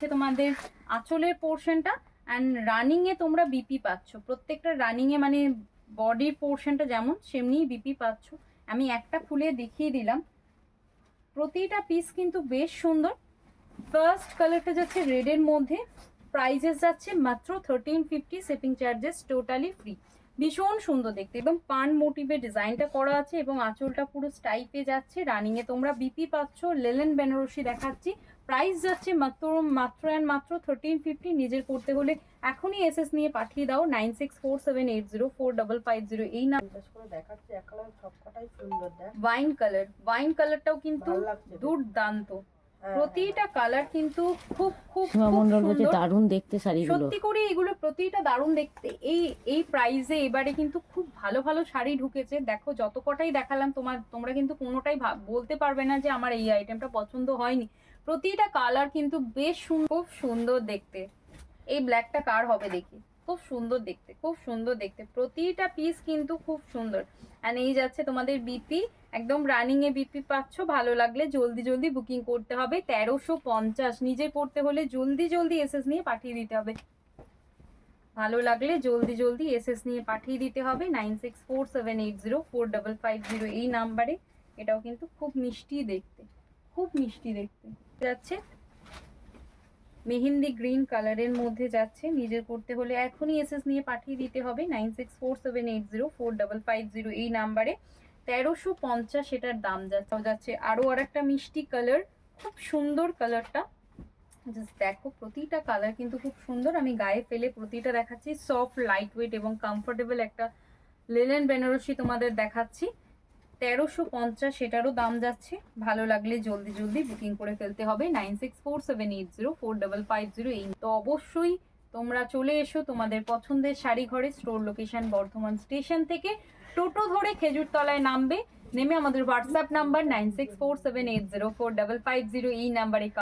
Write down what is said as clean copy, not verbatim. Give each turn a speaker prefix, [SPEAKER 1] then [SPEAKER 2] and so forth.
[SPEAKER 1] তোমাদের আঁচলের পোর্শনটা অ্যান্ড রানিং এ তোমরা বিপি পাচ্ছ, প্রত্যেকটা রানিং এ মানে বডির পোর্শনটা যেমন সেমনি বিপি পাচ্ছ। আমি একটা খুলে দেখিয়ে দিলাম, প্রতিটা পিস কিন্তু বেশ সুন্দর। ফার্স্ট কালারটা যাচ্ছে রেড এর মধ্যে, প্রাইজেস যাচ্ছে মাত্র 1350, শিপিং চার্জেস টোটালি ফ্রি। ভীষণ সুন্দর দেখতে, এবং পান মোটিভে ডিজাইনটা করা আছে এবং আঁচলটা পুরো স্টাইপে যাচ্ছে। রানিং এ তোমরা বিপি পাচ্ছ, লেলেন বেনারসি দেখাচ্ছি। প্রাইস যাচ্ছে মাত্র মাত্র অ্যান্ড মাত্র 1350। নিজের করতে হলে এখনই এসএস নিয়ে পাঠিয়ে দাও 9647804550 এই না
[SPEAKER 2] দেখাচ্ছে। এখন সবকটাই সুন্দর দেখ।
[SPEAKER 1] ওয়াইন কালার, ওয়াইন কালারটাও কিন্তু দুর্দান্ত। প্রতিটা কালার কিন্তু খুব খুব
[SPEAKER 3] দারুণ দেখতে শাড়িগুলো,
[SPEAKER 1] সত্যি করে এগুলো প্রতিটা দারুণ দেখতে। এই প্রাইসে এবারে কিন্তু খুব ভালো ভালো শাড়ি ঢুকেছে। দেখো যত কটাই দেখালাম তোমরা কিন্তু কোনোটাই বলতে পারবে না যে আমার এই আইটেমটা পছন্দ হয়নি। প্রতিটা কালার কিন্তু বেশ খুব সুন্দর দেখতে। এই ব্ল্যাকটা কার হবে দেখি, খুব সুন্দর দেখতে, খুব সুন্দর দেখতে। প্রতিটা পিস কিন্তু খুব সুন্দর। অ্যান্ড এই যাচ্ছে তোমাদের বিপি, একদম রানিং এ বিপি পাচ্ছ। ভালো লাগলে জলদি জলদি বুকিং করতে হবে। 1350 নিজে করতে হলে জলদি জলদি এসএস নিয়ে পাঠিয়ে দিতে হবে। ভালো লাগলে জলদি জলদি এসএস নিয়ে পাঠিয়ে দিতে হবে 9647804550 এই নাম্বারে। এটাও কিন্তু খুব মিষ্টি দেখতে, খুব মিষ্টি দেখতে যাচ্ছে। মেহেন্দি গ্রিন কালারের মধ্যে যাচ্ছে, নিজের করতে হলে এখনই এসএস নিয়ে পাঠিয়ে দিতে হবে 9647804550 এই নাম্বারে। 1350 এটার দাম যাচ্ছে। আরো আর একটা মিষ্টি কালার, খুব সুন্দর কালারটা, জাস্ট দেখো প্রতিটা কালার কিন্তু খুব সুন্দর। আমি গায়ে ফেলে প্রতিটা দেখাচ্ছি। সফট লাইট ওয়েট এবং কমফোর্টেবল একটা লিনেন বেনারসি তোমাদের দেখাচ্ছি। 1350 সেটারও দাম যাচ্ছে। ভালো লাগলে জলদি জলদি বুকিং করে ফেলতে হবে 9647804550 এই। তো অবশ্যই তোমরা চলে এসো তোমাদের পছন্দের শাড়ি ঘরে। স্টোর লোকেশন বর্ধমান স্টেশন থেকে টোটো ধরে খেজুরতলায় নামবে, নেমে আমাদের হোয়াটসঅ্যাপ নাম্বার 9647804550 এই নাম্বারে